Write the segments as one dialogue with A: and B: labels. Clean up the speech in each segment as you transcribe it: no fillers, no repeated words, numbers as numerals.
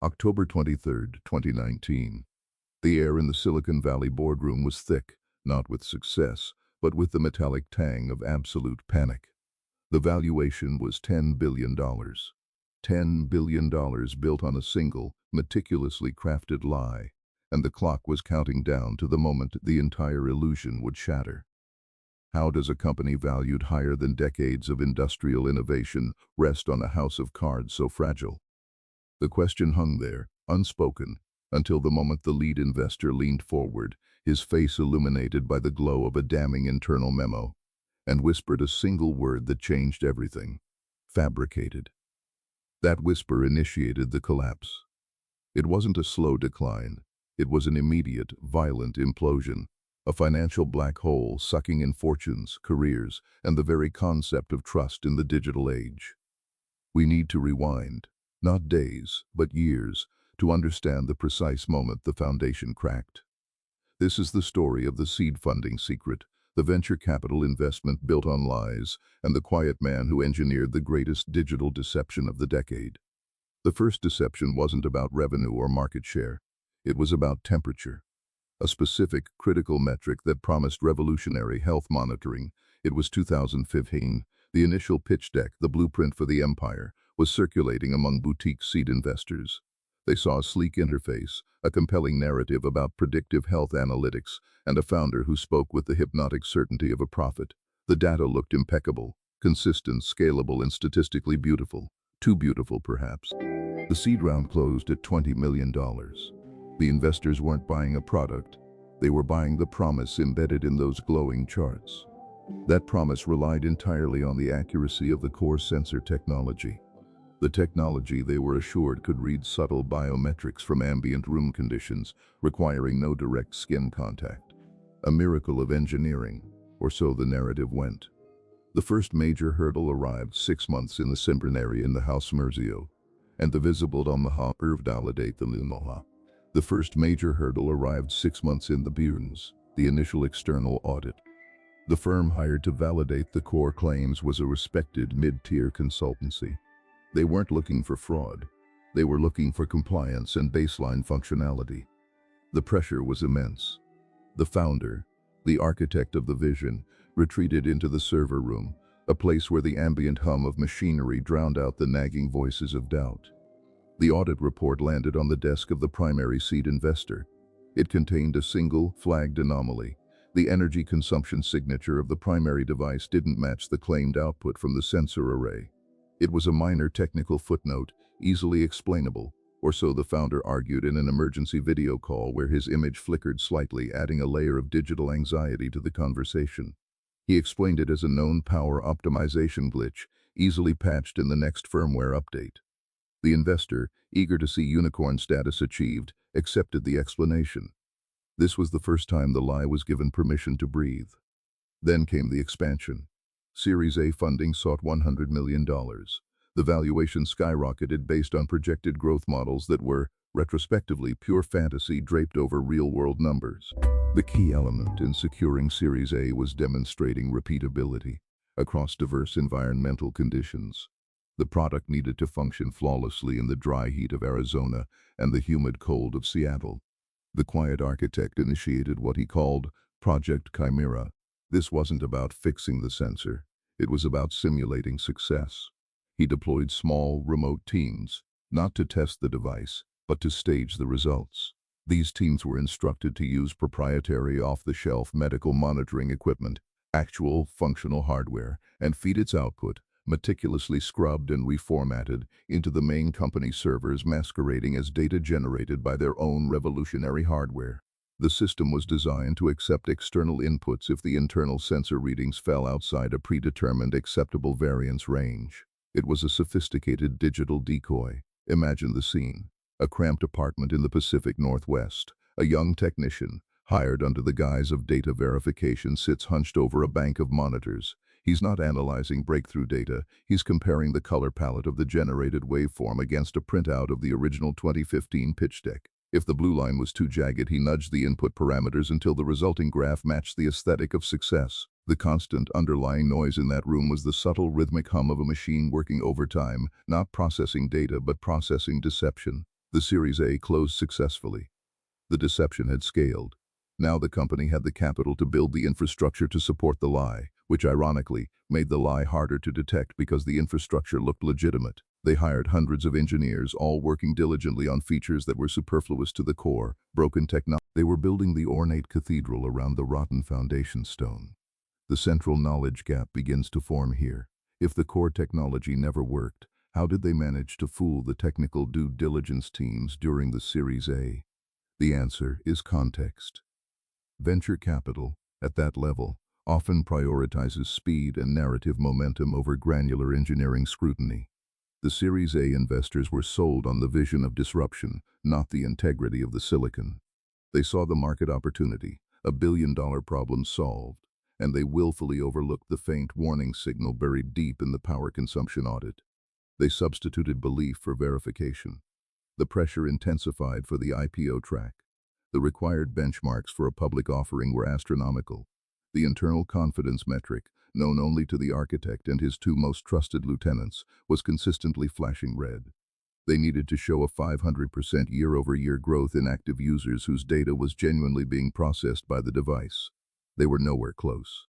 A: October 23, 2019. The air in the Silicon Valley boardroom was thick, not with success, but with the metallic tang of absolute panic. The valuation was $10 billion. $10 billion built on a single, meticulously crafted lie, and the clock was counting down to the moment the entire illusion would shatter. How does a company valued higher than decades of industrial innovation rest on a house of cards so fragile? The question hung there, unspoken, until the moment the lead investor leaned forward, his face illuminated by the glow of a damning internal memo, and whispered a single word that changed everything: fabricated. That whisper initiated the collapse. It wasn't a slow decline. It was an immediate, violent implosion, a financial black hole sucking in fortunes, careers, and the very concept of trust in the digital age. We need to rewind, not days, but years, to understand the precise moment the foundation cracked. This is the story of the seed funding secret, the venture capital investment built on lies, and the quiet man who engineered the greatest digital deception of the decade. The first deception wasn't about revenue or market share. It was about temperature. A specific, critical metric that promised revolutionary health monitoring. It was 2015. The initial pitch deck, the blueprint for the empire, was circulating among boutique seed investors. They saw a sleek interface, a compelling narrative about predictive health analytics, and a founder who spoke with the hypnotic certainty of a prophet. The data looked impeccable, consistent, scalable, and statistically beautiful. Too beautiful, perhaps. The seed round closed at $20 million. The investors weren't buying a product. They were buying the promise embedded in those glowing charts. That promise relied entirely on the accuracy of the core sensor technology. The technology they were assured could read subtle biometrics from ambient room conditions, requiring no direct skin contact. A miracle of engineering, or so the narrative went. The first major hurdle arrived 6 months in the Cimbrinary in the House Merzio, and the visible Maha validate the Maha. The first major hurdle arrived 6 months in the Burns, the initial external audit. The firm hired to validate the core claims was a respected mid-tier consultancy. They weren't looking for fraud. They were looking for compliance and baseline functionality. The pressure was immense. The founder, the architect of the vision, retreated into the server room, a place where the ambient hum of machinery drowned out the nagging voices of doubt. The audit report landed on the desk of the primary seed investor. It contained a single, flagged anomaly. The energy consumption signature of the primary device didn't match the claimed output from the sensor array. It was a minor technical footnote, easily explainable, or so the founder argued in an emergency video call where his image flickered slightly, adding a layer of digital anxiety to the conversation. He explained it as a known power optimization glitch, easily patched in the next firmware update. The investor, eager to see unicorn status achieved, accepted the explanation. This was the first time the lie was given permission to breathe. Then came the expansion. Series A funding sought $100 million. The valuation skyrocketed based on projected growth models that were, retrospectively, pure fantasy draped over real-world numbers. The key element in securing Series A was demonstrating repeatability across diverse environmental conditions. The product needed to function flawlessly in the dry heat of Arizona and the humid cold of Seattle. The quiet architect initiated what he called Project Chimera. This wasn't about fixing the sensor. It was about simulating success. He deployed small, remote teams, not to test the device, but to stage the results. These teams were instructed to use proprietary off-the-shelf medical monitoring equipment, actual functional hardware, and feed its output, meticulously scrubbed and reformatted, into the main company servers masquerading as data generated by their own revolutionary hardware. The system was designed to accept external inputs if the internal sensor readings fell outside a predetermined acceptable variance range. It was a sophisticated digital decoy. Imagine the scene. A cramped apartment in the Pacific Northwest. A young technician, hired under the guise of data verification, sits hunched over a bank of monitors. He's not analyzing breakthrough data. He's comparing the color palette of the generated waveform against a printout of the original 2015 pitch deck. If the blue line was too jagged, he nudged the input parameters until the resulting graph matched the aesthetic of success. The constant underlying noise in that room was the subtle rhythmic hum of a machine working overtime, not processing data but processing deception. The Series A closed successfully. The deception had scaled. Now the company had the capital to build the infrastructure to support the lie, which ironically made the lie harder to detect because the infrastructure looked legitimate. They hired hundreds of engineers, all working diligently on features that were superfluous to the core, broken technology. They were building the ornate cathedral around the rotten foundation stone. The central knowledge gap begins to form here. If the core technology never worked, how did they manage to fool the technical due diligence teams during the Series A? The answer is context. Venture capital, at that level, often prioritizes speed and narrative momentum over granular engineering scrutiny. The Series A investors were sold on the vision of disruption, not the integrity of the silicon. They saw the market opportunity, a billion-dollar problem solved, and they willfully overlooked the faint warning signal buried deep in the power consumption audit. They substituted belief for verification. The pressure intensified for the IPO track. The required benchmarks for a public offering were astronomical. The internal confidence metric, known only to the architect and his two most trusted lieutenants, was consistently flashing red. They needed to show a 500% year-over-year growth in active users whose data was genuinely being processed by the device. They were nowhere close.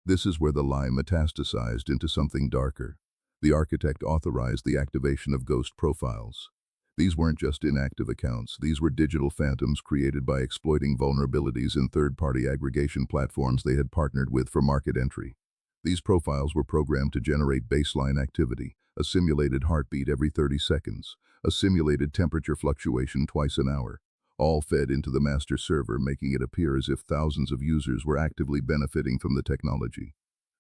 A: This is where the lie metastasized into something darker. The architect authorized the activation of ghost profiles. These weren't just inactive accounts, these were digital phantoms created by exploiting vulnerabilities in third-party aggregation platforms they had partnered with for market entry. These profiles were programmed to generate baseline activity, a simulated heartbeat every 30 seconds, a simulated temperature fluctuation twice an hour, all fed into the master server, making it appear as if thousands of users were actively benefiting from the technology.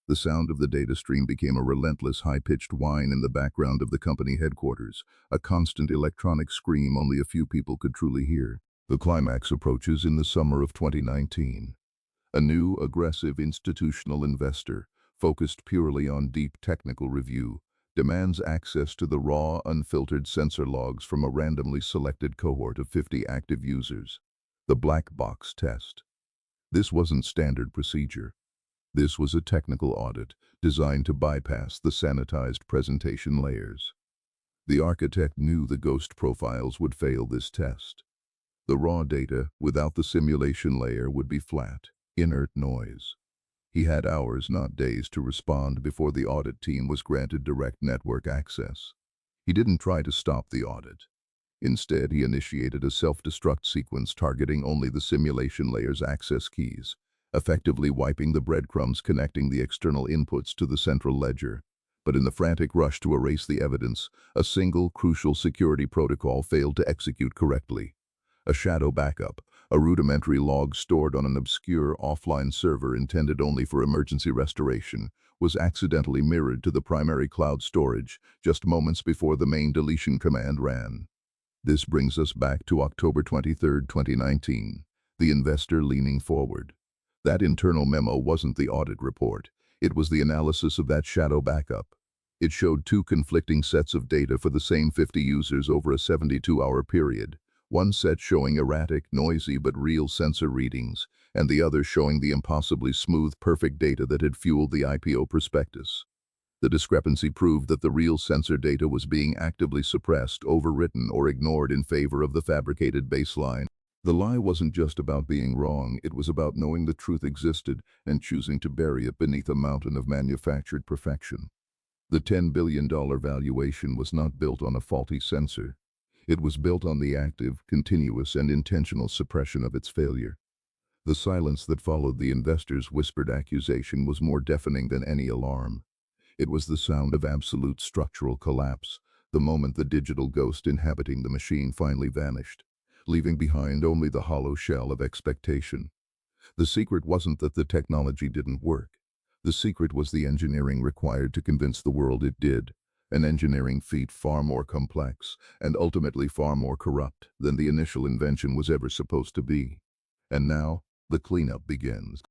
A: The sound of the data stream became a relentless, high-pitched whine in the background of the company headquarters, a constant electronic scream only a few people could truly hear. The climax approaches in the summer of 2019. A new, aggressive institutional investor, focused purely on deep technical review, demands access to the raw, unfiltered sensor logs from a randomly selected cohort of 50 active users. The black box test. This wasn't standard procedure. This was a technical audit designed to bypass the sanitized presentation layers. The architect knew the ghost profiles would fail this test. The raw data, without the simulation layer, would be flat, inert noise. He had hours, not days, to respond before the audit team was granted direct network access. He didn't try to stop the audit. Instead, he initiated a self-destruct sequence targeting only the simulation layer's access keys, effectively wiping the breadcrumbs connecting the external inputs to the central ledger. But in the frantic rush to erase the evidence, a single crucial security protocol failed to execute correctly. A shadow backup, a rudimentary log stored on an obscure offline server intended only for emergency restoration, was accidentally mirrored to the primary cloud storage just moments before the main deletion command ran. This brings us back to October 23, 2019, the investor leaning forward. That internal memo wasn't the audit report. It was the analysis of that shadow backup. It showed two conflicting sets of data for the same 50 users over a 72-hour period. One set showing erratic, noisy, but real sensor readings, and the other showing the impossibly smooth, perfect data that had fueled the IPO prospectus. The discrepancy proved that the real sensor data was being actively suppressed, overwritten, or ignored in favor of the fabricated baseline. The lie wasn't just about being wrong, it was about knowing the truth existed and choosing to bury it beneath a mountain of manufactured perfection. The $10 billion valuation was not built on a faulty sensor. It was built on the active, continuous, and intentional suppression of its failure. The silence that followed the investor's whispered accusation was more deafening than any alarm. It was the sound of absolute structural collapse, the moment the digital ghost inhabiting the machine finally vanished, leaving behind only the hollow shell of expectation. The secret wasn't that the technology didn't work. The secret was the engineering required to convince the world it did, an engineering feat far more complex and ultimately far more corrupt than the initial invention was ever supposed to be. And now, the cleanup begins.